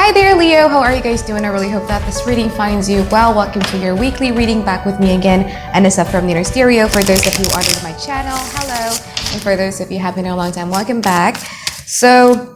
Hi there, Leo. How are you guys doing? I really hope that this reading finds you well. Welcome to your weekly reading. Back with me again, Anisa from Inner Stereo. For those of you who are new to my channel, hello. And for those of you who have been here a long time, welcome back. So,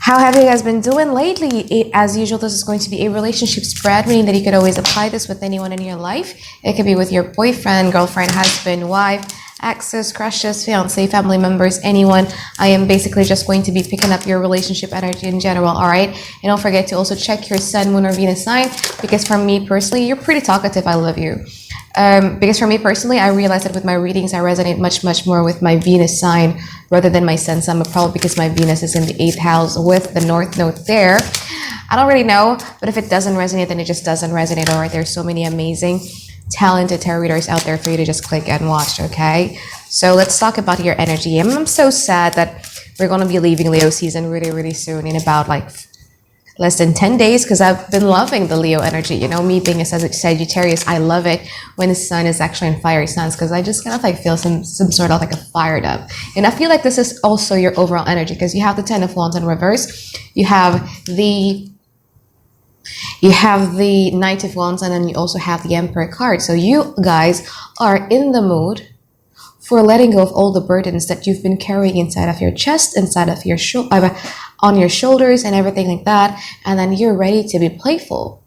how have you guys been doing lately? As usual, this is going to be a relationship spread, meaning that you could always apply this with anyone in your life. It could be with your boyfriend, girlfriend, husband, wife, exes, crushes, fiance, family members, anyone. I am basically just going to be picking up your relationship energy in general, all right? And don't forget to also check your sun, moon, or Venus sign, because for me personally, you're pretty talkative. I love you. Because for me personally, I realize that with my readings, I resonate much more with my Venus sign rather than my sun sign, probably because my Venus is in the 8th house with the North Node there. I don't really know, but if it doesn't resonate, then it just doesn't resonate, all right? There's so many amazing talented tarot readers out there for you to just click and watch, okay? So let's talk about your energy. I'm so sad that we're going to be leaving Leo season really soon, in about like less than 10 days, because I've been loving the Leo energy. You know, me being a Sagittarius, I love it when the sun is actually in fiery signs, because I just kind of like feel some sort of like a fired up. And I feel like this is also your overall energy, because you have the 10 of Wands in reverse, you have the Knight of Wands, and then you also have the Emperor card. So you guys are in the mood for letting go of all the burdens that you've been carrying inside of your chest, inside of your on your shoulders and everything like that. And then you're ready to be playful.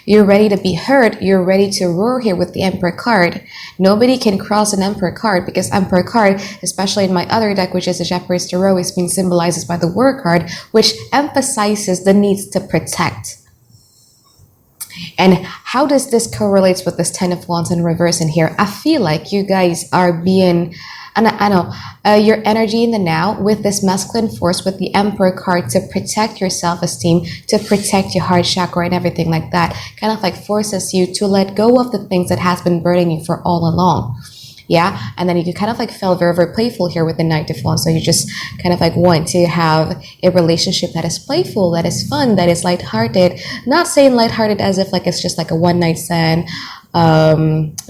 You're ready to be heard. You're ready to roar here with the Emperor card. Nobody can cross an Emperor card, because Emperor card, especially in my other deck, which is the Shepherd's Tarot, is being symbolized by the War card, which emphasizes the needs to protect. And how does this correlate with this 10 of Wands in reverse in here? I feel like you guys are being, and I know, your energy in the now with this masculine force, with the Emperor card, to protect your self-esteem, to protect your heart chakra and everything like that, kind of like forces you to let go of the things that has been burdening you for all along. Yeah, and then you kind of like feel very playful here with the Knight of Wands. So you just kind of like want to have a relationship that is playful, that is fun, that is lighthearted. Not saying lighthearted as if like it's just like a one night stand,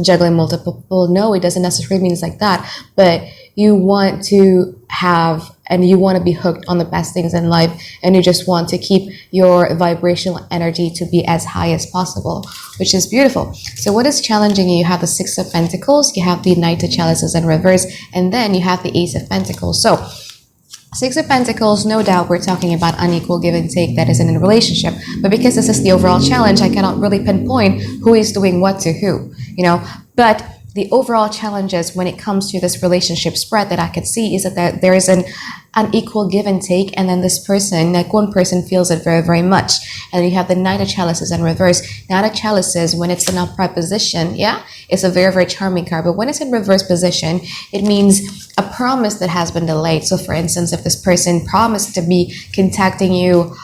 juggling multiple people. No, it doesn't necessarily mean it's like that. But you want to have, and you want to be hooked on the best things in life, and you just want to keep your vibrational energy to be as high as possible, which is beautiful. So what is challenging you? You have the 6 of Pentacles, you have the Knight of Chalices in reverse, and then you have the Ace of Pentacles. So 6 of Pentacles, no doubt we're talking about unequal give and take that is in a relationship. But because this is the overall challenge, I cannot really pinpoint who is doing what to who, you know. But the overall challenges when it comes to this relationship spread that I could see is that there is an unequal give and take, and then this person, like one person feels it very much. And then you have the Knight of Chalices in reverse. Knight of Chalices, when it's in upright position, yeah, it's a very charming card. But when it's in reverse position, it means a promise that has been delayed. So for instance, if this person promised to be contacting you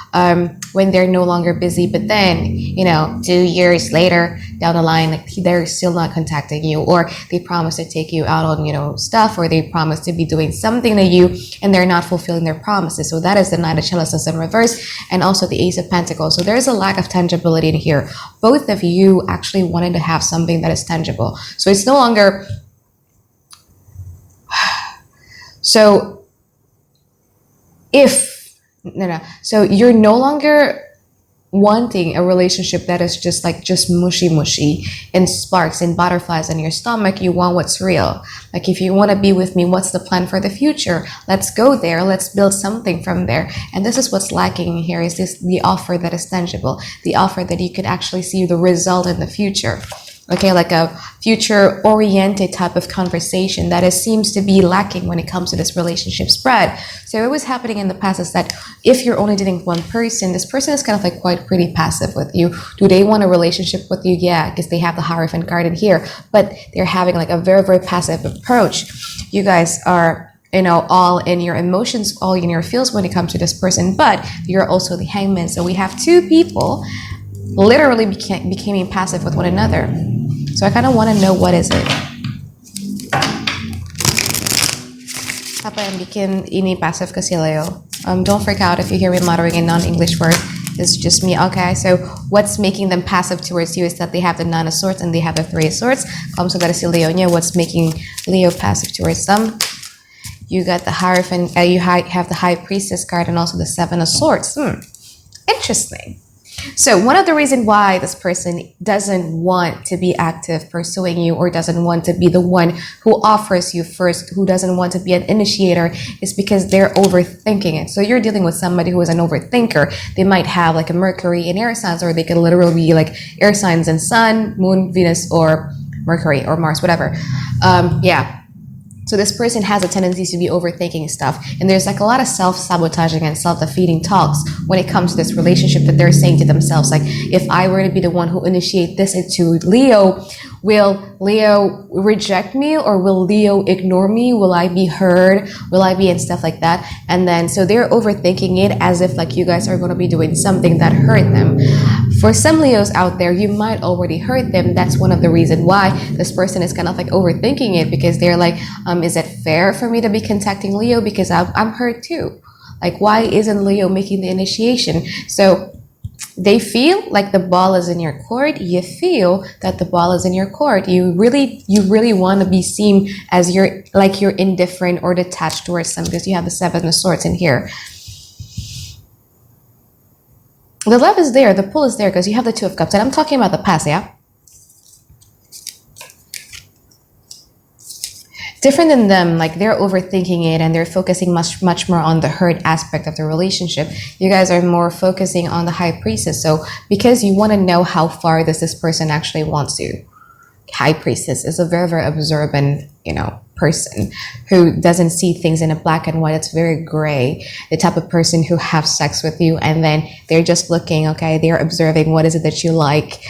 when they're no longer busy, but then, you know, 2 years later down the line, like they're still not contacting you, or they promise to take you out on, you know, stuff, or they promise to be doing something to you and they're not fulfilling their promises. So that is the Knight of Chalices in reverse, and also the Ace of Pentacles. So there's a lack of tangibility in here. Both of you actually wanted to have something that is tangible. So it's no longer, so so you're no longer wanting a relationship that is just mushy and sparks and butterflies in your stomach. You want what's real. Like, if you want to be with me, what's the plan for the future? Let's go there. Let's build something from there. And this is what's lacking here, is this the offer that is tangible, the offer that you could actually see the result in the future. Okay, like a future-oriented type of conversation that seems to be lacking when it comes to this relationship spread. So what was happening in the past is that if you're only dating one person, this person is kind of like quite pretty passive with you. Do they want a relationship with you? Yeah, because they have the Hierophant card in here, but they're having like a very passive approach. You guys are, you know, all in your emotions, all in your feels when it comes to this person, but you're also the Hangman. So we have two people literally becoming passive with one another. So I kind of want to know, what is it? Apa yang bikin ini passive ke si Leo? Don't freak out if you hear me muttering a non-English word. It's just me. Okay, so what's making them passive towards you is that they have the 9 of Swords and they have the 3 of Swords. Como saudara si Leonya, what's making Leo passive towards them? You got the Hierophant, you have the High Priestess card and also the 7 of Swords. Interesting. So one of the reasons why this person doesn't want to be active pursuing you, or doesn't want to be the one who offers you first, who doesn't want to be an initiator, is because they're overthinking it. So you're dealing with somebody who is an overthinker. They might have like a Mercury in air signs, or they could literally be like air signs in Sun, Moon, Venus, or Mercury or Mars, whatever. Yeah. So this person has a tendency to be overthinking stuff. And there's like a lot of self-sabotaging and self-defeating talks when it comes to this relationship, that they're saying to themselves, like, if I were to be the one who initiate this into Leo, will Leo reject me, or will Leo ignore me? Will I be heard? Will I be, and stuff like that. And then, so they're overthinking it as if like you guys are going to be doing something that hurt them. For some Leos out there, you might already hurt them. That's one of the reasons why this person is kind of like overthinking it, because they're like, is it fair for me to be contacting Leo? Because I'm hurt too. Like, why isn't Leo making the initiation? So they feel like the ball is in your court. You feel that the ball is in your court. You really want to be seen as you're indifferent or detached towards them, because you have the Seven of Swords in here. The love is there, the pull is there, because you have the Two of Cups, and I'm talking about the past, yeah? Different than them, like they're overthinking it and they're focusing much more on the hurt aspect of the relationship. You guys are more focusing on the High Priestess. So because you want to know how far does this person actually want to. High Priestess is a very observant, person who doesn't see things in a black and white. It's very gray. The type of person who have sex with you and then they're just looking, okay, they're observing what is it that you like,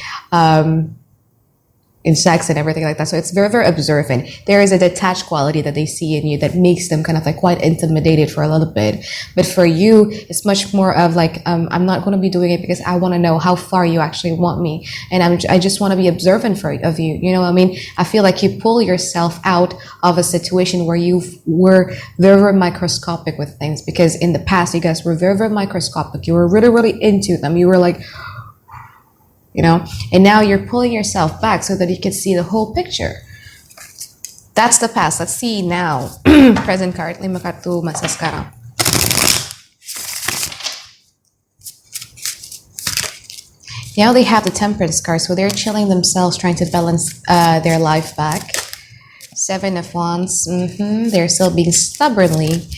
in sex and everything like that. So it's very observant. There is a detached quality that they see in you that makes them kind of like quite intimidated for a little bit. But for you, it's much more of like, I'm not going to be doing it because I want to know how far you actually want me. And I just want to be observant of you. You know what I mean? I feel like you pull yourself out of a situation where you were very microscopic with things, because in the past, you guys were very microscopic. You were really into them. You were like, and now you're pulling yourself back so that you can see the whole picture. That's the past. Let's see now. Present card. 5 kartu masa sekarang. Now they have the Temperance card, so they're chilling themselves, trying to balance their life back. 7 of Wands. They're still being stubbornly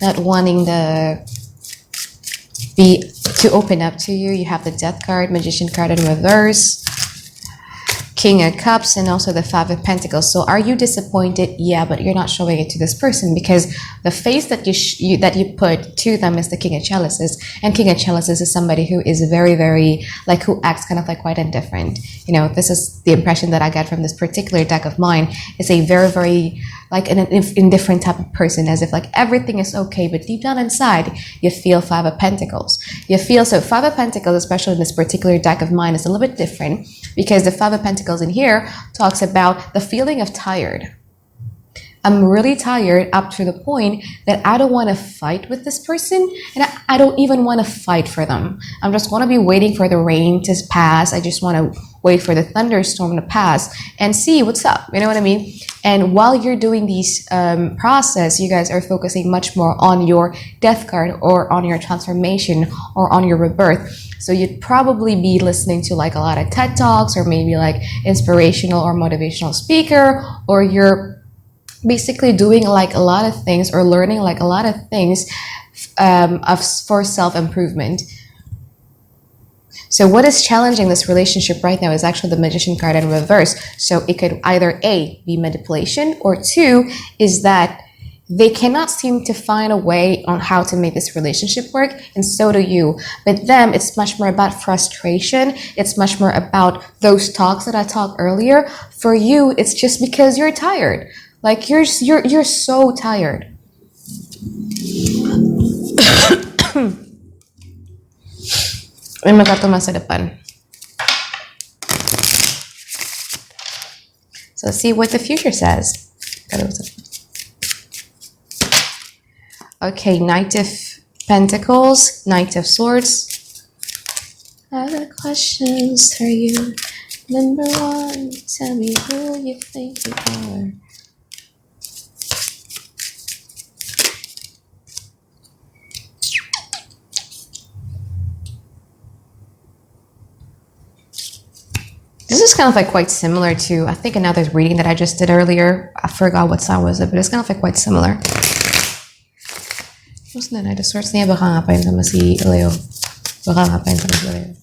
not wanting to open up to you. You have the Death card, Magician card in reverse, King of Cups, and also the 5 of Pentacles. So are you disappointed? Yeah, but you're not showing it to this person, because the face that you put to them is the King of Chalices, and King of Chalices is somebody who is very like, who acts kind of like quite indifferent. This is the impression that I get from this particular deck of mine. It's a very like an indifferent type of person, as if like everything is okay, but deep down inside you feel 5 of Pentacles. So 5 of Pentacles, especially in this particular deck of mine, is a little bit different, because the 5 of Pentacles in here talks about the feeling of tired. I'm really tired, up to the point that I don't want to fight with this person, and I don't even want to fight for them. I'm just going to be waiting for the rain to pass. I just want to wait for the thunderstorm to pass and see what's up. You know what I mean? And while you're doing these process, you guys are focusing much more on your Death card, or on your transformation, or on your rebirth. So you'd probably be listening to like a lot of TED Talks, or maybe like inspirational or motivational speaker, or you're basically doing like a lot of things, or learning like a lot of things for self-improvement. So what is challenging this relationship right now is actually the Magician card in reverse. So it could either A, be manipulation, or 2 is that they cannot seem to find a way on how to make this relationship work, and so do you. But them, it's much more about frustration. It's much more about those talks that I talked earlier. For you, it's just because you're tired. Like you're so tired. Kartu masa depan. So let's see what the future says. Okay, Knight of Pentacles, Knight of Swords. I have questions for you. Number 1, tell me who you think you are. This is kind of like quite similar to, I think, another reading that I just did earlier. I forgot what sign was it, but it's kind of like quite similar. Tapos na, Knight of Swords niya, baka ngapain sama si Leo. Baka ngapain sama si Leo.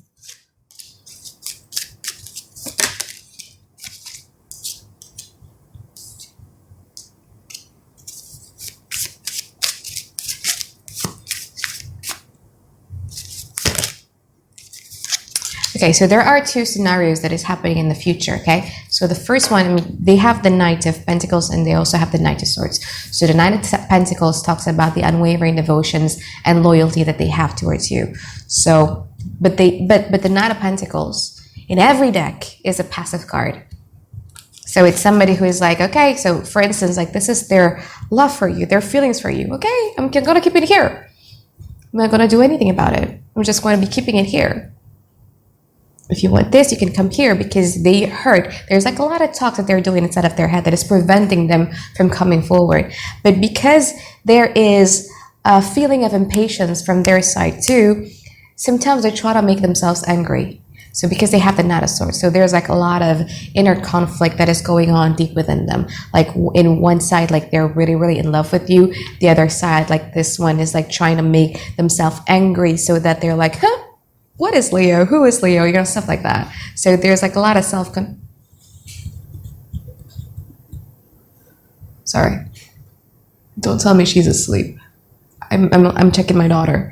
Okay, so there are two scenarios that is happening in the future, okay? So the first one, I mean, they have the Knight of Pentacles and they also have the Knight of Swords. So the Knight of Pentacles talks about the unwavering devotions and loyalty that they have towards you. So, but the Knight of Pentacles in every deck is a passive card. So it's somebody who is like, okay, so for instance, like this is their love for you, their feelings for you. Okay, I'm gonna keep it here. I'm not gonna do anything about it. I'm just going to be keeping it here. If you want this, you can come here because they hurt. There's like a lot of talk that they're doing inside of their head that is preventing them from coming forward. But because there is a feeling of impatience from their side too, sometimes they try to make themselves angry. So because they have the Knight of Swords, so there's like a lot of inner conflict that is going on deep within them. Like in one side, like they're really, really in love with you. The other side, like this one is like trying to make themselves angry so that they're like, huh? What is Leo? Who is Leo? You know, stuff like that. So there's like a lot of Sorry. Don't tell me she's asleep. I'm checking my daughter.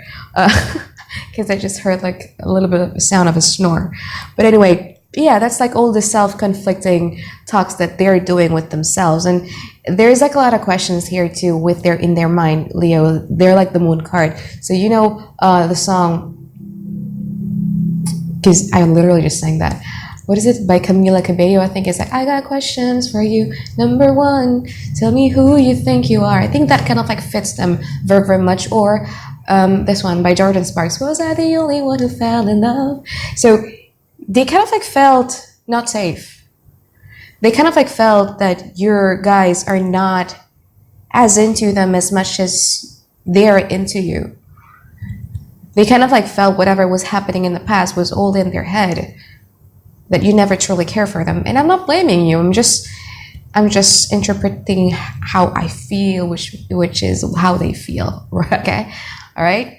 Because I just heard like a little bit of a sound of a snore. But anyway, yeah, that's like all the self-conflicting talks that they're doing with themselves. And there's like a lot of questions here too with in their mind, Leo. They're like the Moon card. So you know the song, because I literally just sang that. What is it by Camila Cabello? I think it's like, I got questions for you. Number one, tell me who you think you are. I think that kind of like fits them very, very much. Or this one by Jordan Sparks. Was I the only one who fell in love? So they kind of like felt not safe. They kind of like felt that your guys are not as into them as much as they're into you. They kind of like felt whatever was happening in the past was all in their head, that you never truly care for them. And I'm not blaming you. I'm just interpreting how I feel, which is how they feel. Okay, all right.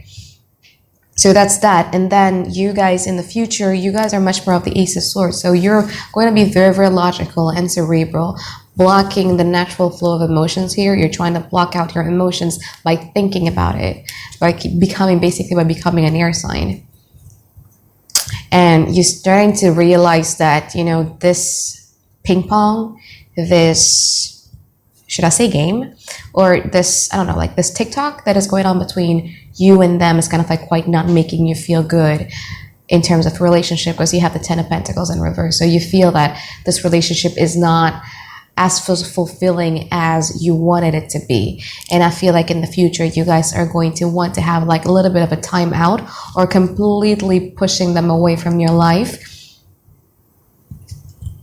So that's that. And then you guys in the future, you guys are much more of the Ace of Swords. So you're going to be very, very logical and cerebral, blocking the natural flow of emotions here. You're trying to block out your emotions by thinking about it, by becoming an air sign. And you're starting to realize that, you know, this ping pong, this, should I say game? Or this, I don't know, like this TikTok that is going on between you and them is kind of like quite not making you feel good in terms of relationship, because you have the Ten of Pentacles in reverse. So you feel that this relationship is not as fulfilling as you wanted it to be. And I feel like in the future, you guys are going to want to have like a little bit of a time out, or completely pushing them away from your life,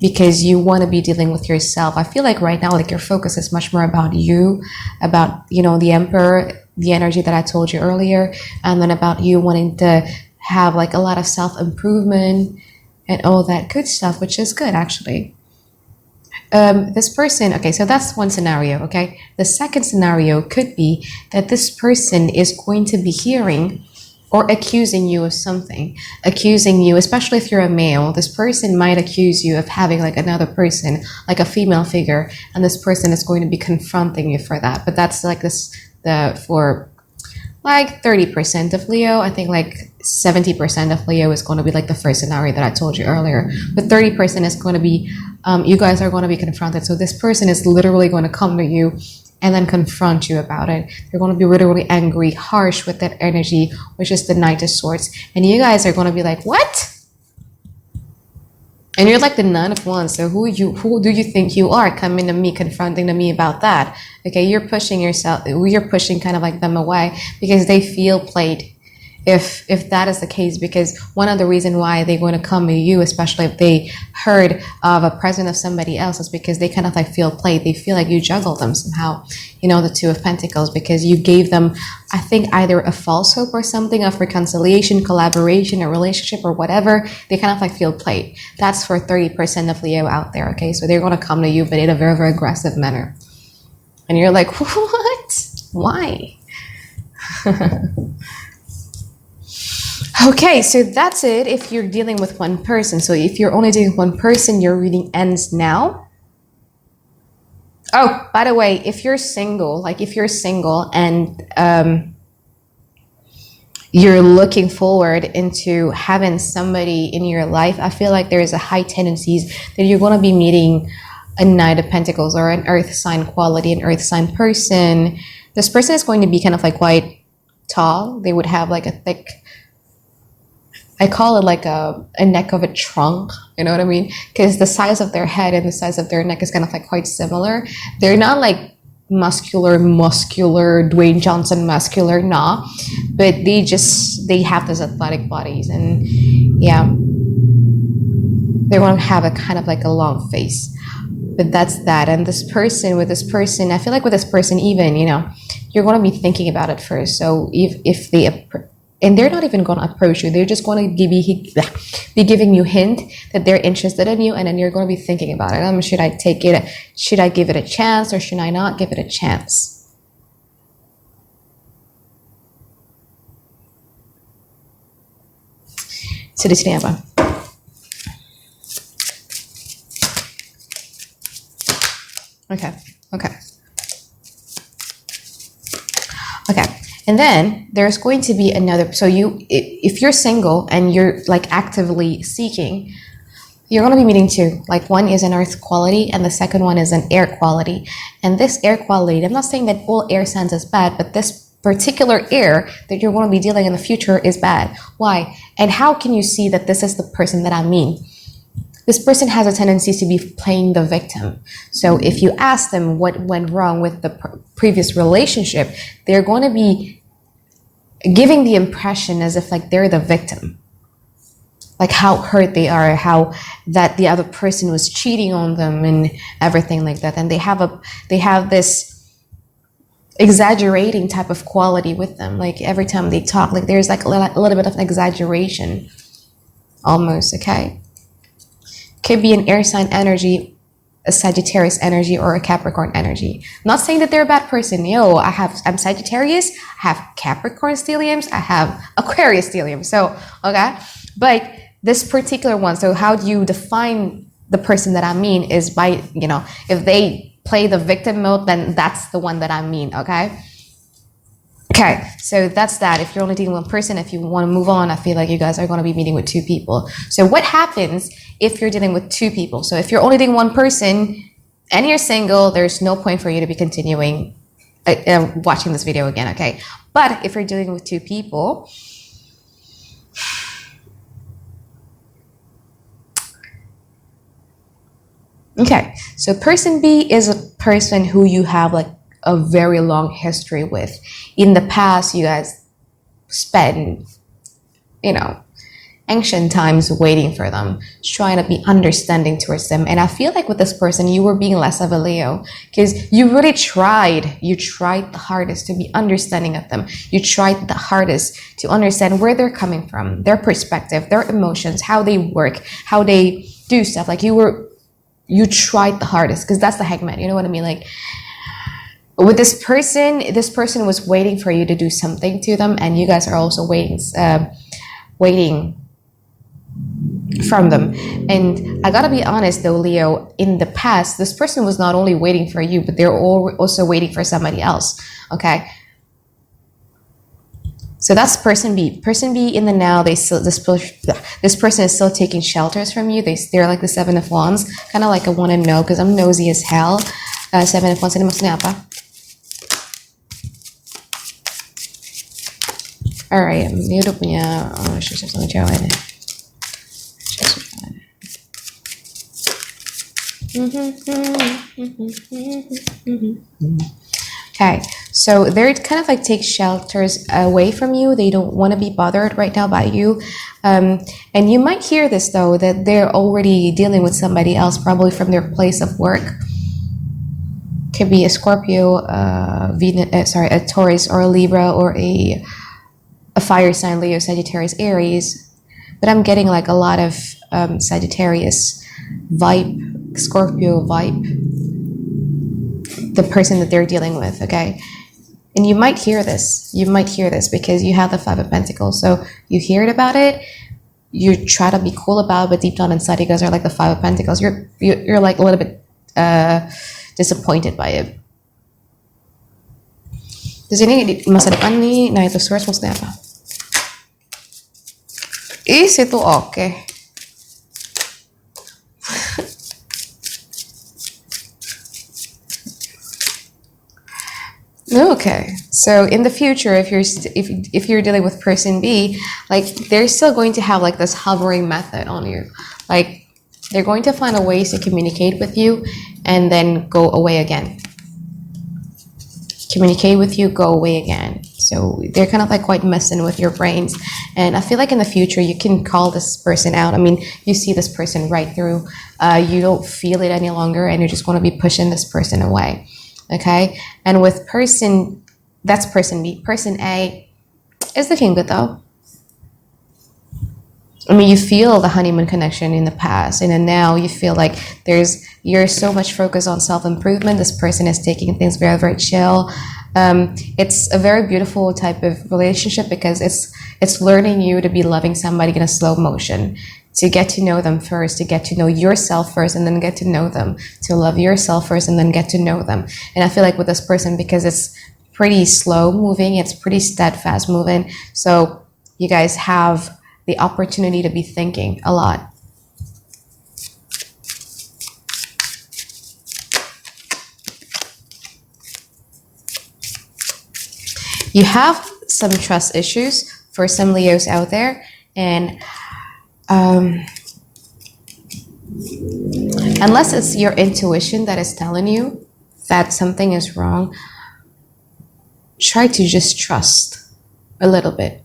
because you want to be dealing with yourself. I feel like right now, like your focus is much more about you, about, you know, the Emperor, the energy that I told you earlier, and then about you wanting to have like a lot of self-improvement and all that good stuff, which is good actually. This person, okay, so that's one scenario, okay? The second scenario could be that this person is going to be hearing or accusing you of something. Accusing you, especially if you're a male, this person might accuse you of having like another person, like a female figure, and this person is going to be confronting you for that. But that's like for like 30% of Leo. I think like 70% of Leo is going to be like the first scenario that I told you earlier. But 30% is going to be, you guys are going to be confronted. So this person is literally going to come to you and then confront you about it. They're going to be really, really angry, harsh with that energy, which is the Knight of Swords. And you guys are going to be like, what? And you're like the Nine of Wands. So who do you think you are coming to me, confronting to me about that? Okay, you're pushing yourself, you're pushing kind of like them away because they feel played. if that is the case, because one of the reasons why they're going to come to you, especially if they heard of a present of somebody else, is because they kind of like feel played. They feel like you juggle them somehow, you know, the Two of Pentacles, because you gave them, I think, either a false hope or something of reconciliation, collaboration, a relationship or whatever. They kind of like feel played. That's for 30% of Leo out there. Okay, so they're going to come to you, but in a very, very aggressive manner, and you're like, what? Why? Okay, so that's it if you're dealing with one person. So if you're only dealing with one person, your reading ends now. Oh, by the way, if you're single, and you're looking forward into having somebody in your life, I feel like there's a high tendencies that you're going to be meeting a Knight of Pentacles or an earth sign quality, an earth sign person. This person is going to be kind of like quite tall. They would have like a thick, I call it like a neck of a trunk, you know what I mean? Because the size of their head and the size of their neck is kind of like quite similar. They're not like muscular, Dwayne Johnson muscular, nah. But they have those athletic bodies, and yeah, they want to have a kind of like a long face. But that's that. And with this person, I feel like with this person, even, you know, you're going to be thinking about it first. So if they, and they're not even going to approach you, they're just going to be giving you hint that they're interested in you, and then you're going to be thinking about it. Should I take it? Should I give it a chance, or should I not give it a chance? So di sini apa? Okay. And then there's going to be another, so if you're single and you're like actively seeking, you're going to be meeting two. Like one is an earth quality and the second one is an air quality. And this air quality, I'm not saying that all air signs is bad, but this particular air that you're going to be dealing in the future is bad. Why? And how can you see that this is the person that I mean? This person has a tendency to be playing the victim. So if you ask them what went wrong with the previous relationship, they're going to be giving the impression as if like they're the victim. Like how hurt they are, how that the other person was cheating on them and everything like that. And they have this exaggerating type of quality with them. Like every time they talk, like there's like a little bit of exaggeration almost, okay? Could be an air sign energy, a Sagittarius energy, or a Capricorn energy. I'm not saying that they're a bad person. I'm Sagittarius, I have Capricorn stelliums, I have Aquarius stelliums. So, okay. But this particular one, so how do you define the person that I mean is by, if they play the victim mode, then that's the one that I mean, okay? Okay, so that's that. If you're only dealing with one person, if you want to move on, I feel like you guys are going to be meeting with two people. So what happens if you're dealing with two people? So if you're only dealing with one person and you're single, there's no point for you to be continuing watching this video again, okay? But if you're dealing with two people, okay, so person B is a person who you have like a very long history with. In the past, you guys spent, ancient times waiting for them, trying to be understanding towards them. And I feel like with this person, you were being less of a Leo because you really tried. You tried the hardest to be understanding of them. You tried the hardest to understand where they're coming from, their perspective, their emotions, how they work, how they do stuff. Like you tried the hardest because that's the Hangman. You know what I mean? Like with this person was waiting for you to do something to them, and you guys are also waiting from them. And I gotta be honest though, Leo, in the past, this person was not only waiting for you, but they're also waiting for somebody else, okay? So that's person B. Person B in the now, this person is still taking shelters from you. They're like the Seven of Wands, kind of like I want to know because I'm nosy as hell. Seven of Wands, ini maksudnya apa? Alright, dia udah punya relationship sama cewek nih. Okay, So they're kind of like take shelters away from you. They don't want to be bothered right now by you. And you might hear this though, that they're already dealing with somebody else, probably from their place of work. Could be a Scorpio, a Taurus or a Libra, or a fire sign, Leo, Sagittarius, Aries. But I'm getting like a lot of Sagittarius vibe, Scorpio vibe, the person that they're dealing with, okay? And you might hear this. You might hear this because you have the Five of Pentacles. So you hear about it, you try to be cool about it, but deep down inside, you guys are like the Five of Pentacles. You're like a little bit disappointed by it. Di sini masa depan nih, nah itu source maksudnya apa? Situ oke. Okay, so in the future, if you're dealing with person B, like they're still going to have like this hovering method on you, like they're going to find a ways to communicate with you and then go away again. Communicate with you, go away again. So they're kind of like quite messing with your brains. And I feel like in the future, you can call this person out. I mean, you see this person right through. You don't feel it any longer, and you're just going to be pushing this person away. Okay? And with person, that's person B. Person A is looking good though. I mean, you feel the honeymoon connection in the past, and then now you feel like you're so much focused on self-improvement. This person is taking things very, very chill. It's a very beautiful type of relationship because it's learning you to be loving somebody in a slow motion, to get to know them first, to get to know yourself first, and then get to know them, to love yourself first, and then get to know them. And I feel like with this person, because it's pretty slow moving, it's pretty steadfast moving, so you guys have the opportunity to be thinking a lot. You have some trust issues for some Leos out there, and unless it's your intuition that is telling you that something is wrong, try to just trust a little bit.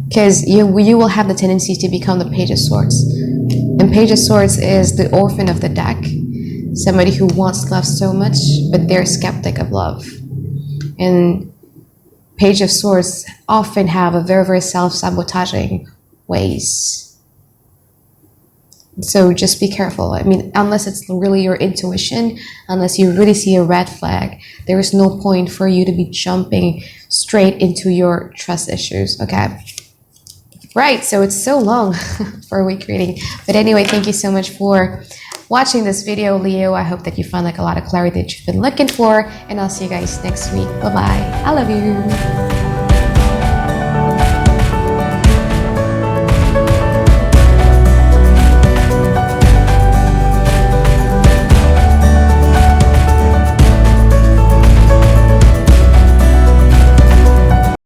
Because you will have the tendency to become the Page of Swords. And Page of Swords is the orphan of the deck. Somebody who wants love so much, but they're skeptic of love. And Page of Swords often have a very, very self-sabotaging ways. So just be careful. I mean, unless it's really your intuition, unless you really see a red flag, there is no point for you to be jumping straight into your trust issues, okay? Right, so it's so long for a week reading. But anyway, thank you so much for watching this video, Leo. I hope that you found like a lot of clarity that you've been looking for. And I'll see you guys next week. Bye-bye. I love you.